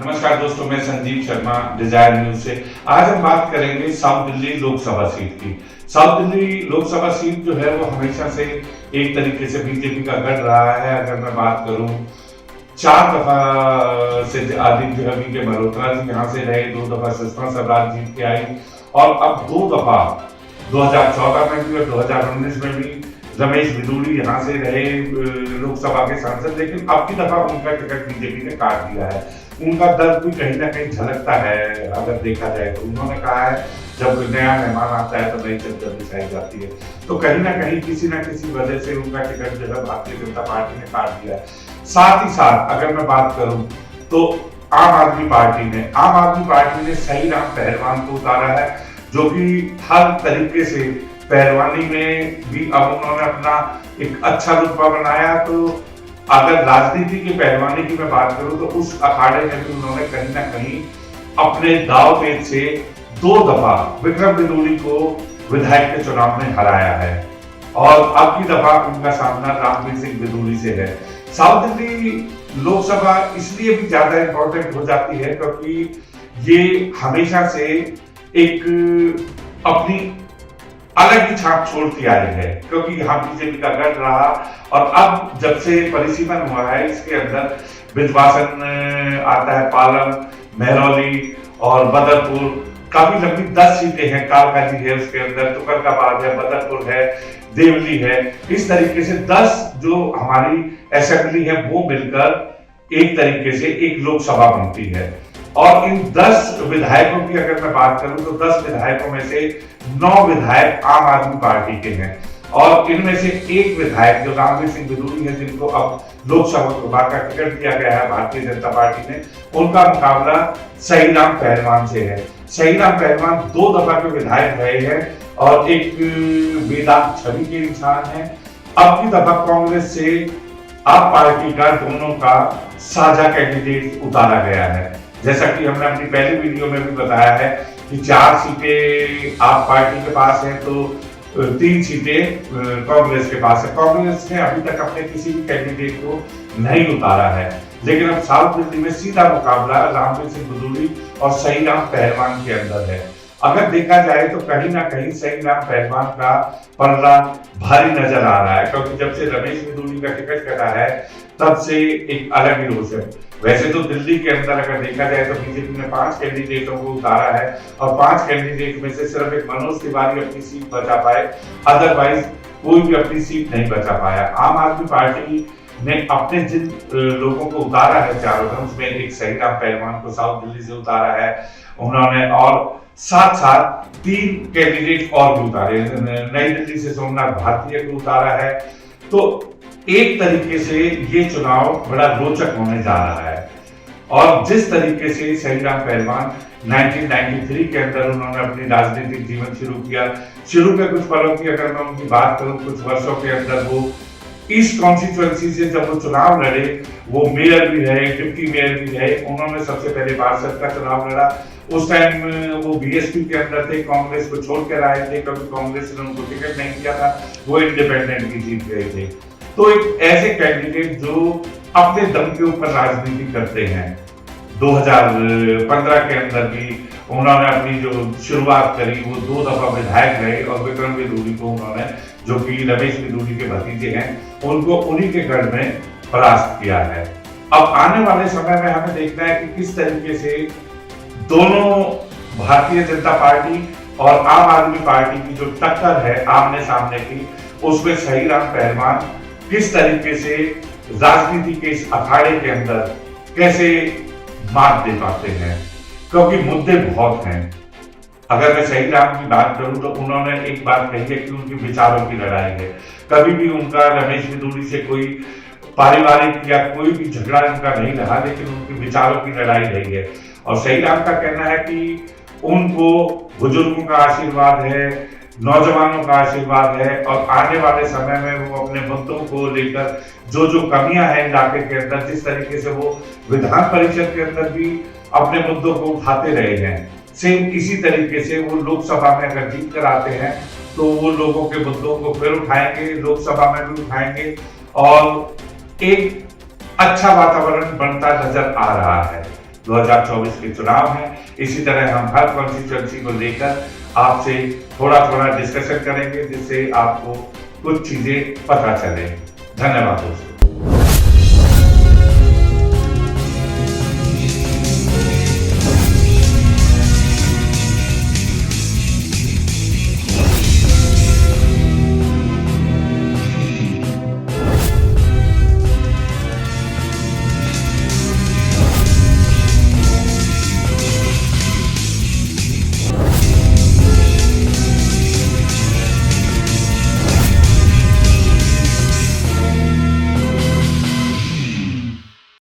नमस्कार दोस्तों, मैं संजीव शर्मा डिजायर न्यूज से। आज हम बात करेंगे साउथ दिल्ली लोकसभा सीट की। साउथ दिल्ली लोकसभा सीट जो है वो हमेशा से एक तरीके से बीजेपी का गढ़ रहा है। अगर मैं बात करूं, 4 दफा से अधिक जो है वी.के. मल्होत्रा जी यहाँ से रहे, 2 दफा सुषमा स्वराज जीत के आई और अब 2 दफा 2014 में भी और 2019 में भी रमेश बिधूड़ी यहाँ से रहे लोकसभा के सांसद। लेकिन अब की दफा उनका टिकट बीजेपी ने काट दिया है। उनका दर्द भी कहीं ना कहीं झलकता है। अगर देखा जाए तो उन्होंने कहा है जब नया मेहमान आता है तो नई चद्दर बिछाई जाती है। तो कहीं ना कहीं किसी न किसी वजह से उनका टिकट जो है भारतीय जनता पार्टी ने काट दिया है। साथ ही साथ अगर मैं बात करूं तो आम आदमी पार्टी ने सही राम पहलवान को उतारा है, जो कि हर तरीके से पहलवानी में भी अब उन्होंने अपना एक अच्छा रुतबा बनाया। तो अगर राजनीति की पहलवानी की मैं बात करूं तो उस अखाड़े में भी उन्होंने कहीं ना कहीं अपने दाव पेच से 2 दफा विक्रम बिधूड़ी को विधायक के चुनाव में हराया है और अब की दफा उनका सामना रामवीर सिंह बिधूड़ी से है। साउथ दिल्ली लोकसभा इसलिए भी ज्यादा इंपॉर्टेंट हो जाती है क्योंकि ये हमेशा से एक अपनी अलग ही छाप छोड़ती आई है, क्योंकि यहाँ बीजेपी का गढ़ रहा। और अब जब से परिसीमन हुआ है, इसके अंदर विंध्यवासन आता है, पालम, महरौली और बदरपुर, काफी लंबी 10 सीटें हैं। कालकाजी है उसके अंदर, तुगलकाबाद है, बदरपुर है, देवली है। इस तरीके से 10 जो हमारी असेंबली है वो मिलकर एक तरीके से एक लोकसभा बनती है। और इन 10 विधायकों की अगर मैं बात करूं तो 10 विधायकों में से 9 विधायक आम आदमी पार्टी के हैं और इनमें से एक विधायक जो रामवीर सिंह बिधूड़ी है, जिनको अब लोकसभा का टिकट दिया गया है भारतीय जनता पार्टी ने, उनका मुकाबला सही राम पहलवान से है। सही राम पहलवान 2 दफा के विधायक रहे हैं और एक वेदांत छवि के इंसान है। अब की दफा कांग्रेस से आप पार्टी का दोनों का साझा कैंडिडेट उतारा गया है। जैसा कि हमने अपनी पहली वीडियो में भी बताया है कि 4 सीटें आप पार्टी के पास हैं तो 3 सीटें कांग्रेस के पास है। कांग्रेस ने अभी तक अपने किसी भी कैंडिडेट को नहीं उतारा है, लेकिन अब साउथ दिल्ली में सीधा मुकाबला रामवीर सिंह बिधूड़ी और सही राम पहलवान के अंदर है। अगर देखा जाए तो कहीं ना कहीं सही राम पहलवान का पलड़ा भारी नजर आ रहा है, क्योंकि जब से रमेश बिधूड़ी का टिकट कटा है तब से एक अलग ही रोष है। वैसे तो दिल्ली के अंदर अगर देखा जाए तो बीजेपी ने 5 कैंडिडेटों को उतारा है और 5 कैंडिडेट में से सिर्फ एक मनोज तिवारी अपनी सीट बचा पाए, अदरवाइज कोई भी अपनी सीट नहीं बचा पाया। आम आदमी पार्टी ने अपने जिन लोगों को उतारा है चारों तरफ, उसमें एक सही राम पहलवान को साउथ दिल्ली से उतारा है उन्होंने, और साथ साथ 3 कैंडिडेट और भी उतारे। नई दिल्ली से सोमनाथ भारतीय को उतारा है। तो एक तरीके से ये चुनाव बड़ा रोचक होने जा रहा है। और जिस तरीके से सही राम पहलवान 1993 के अंदर उन्होंने अपनी राजनीतिक जीवन शुरू के कुछ पलों की अगर मैं उनकी बात करूं, कुछ वर्षों के अंदर वो ईस्ट कॉन्स्टिट्यूएंसी से जब वो चुनाव लड़े, वो मेयर भी रहे, डिप्टी मेयर भी रहे। उन्होंने सबसे पहले पार्षद का चुनाव लड़ा। उस टाइम वो बीएसपी के अंदर थे, कांग्रेस को छोड़कर आए थे क्योंकि कांग्रेस ने उनको टिकट नहीं दिया था, वो इंडिपेंडेंट की जीत गए थे। तो एक ऐसे कैंडिडेट जो अपने दम के ऊपर राजनीति करते हैं। 2015 के अंदर भी उन्होंने अपनी जो शुरुआत करी, वो 2 दफा विधायक रहे और विक्रम बिधूड़ी को उन्होंने, जो कि रमेश बिधूड़ी के भतीजे हैं, उनको उन्हीं के गढ़ में परास्त किया है। अब आने वाले समय में हमें देखना है कि किस तरीके से दोनों भारतीय जनता पार्टी और आम आदमी पार्टी की जो टक्कर है आमने सामने की, उसमें सही राम पहलवान किस तरीके से राजनीति के इस अखाड़े के अंदर कैसे मात दे पाते हैं, क्योंकि मुद्दे बहुत हैं। अगर मैं सही राम की बात करूं तो उन्होंने एक बात कही है कि उनके विचारों की लड़ाई है। कभी भी उनका रमेश बिधूड़ी से कोई पारिवारिक या कोई भी झगड़ा उनका नहीं रहा, लेकिन उनके विचारों की लड़ाई रही है। और सही राम का कहना है कि उनको बुजुर्गों का आशीर्वाद है, नौजवानों का आशीर्वाद है और आने वाले समय में वो अपने मुद्दों को लेकर जो कमियां हैं इलाके के अंदर, जिस तरीके से वो विधान परिषद के अंदर भी अपने मुद्दों को उठाते रहे हैं, सेम इसी तरीके से वो लोकसभा में अगर जीत कर आते हैं तो वो लोगों के मुद्दों को फिर उठाएंगे, लोकसभा में भी उठाएंगे और एक अच्छा वातावरण बनता नजर आ रहा है। 2024 के चुनाव हैं। इसी तरह हम हर कॉन्स्टिट्यूएंसी को लेकर आपसे थोड़ा थोड़ा डिस्कशन करेंगे, जिससे आपको कुछ चीजें पता चले। धन्यवाद दोस्तों।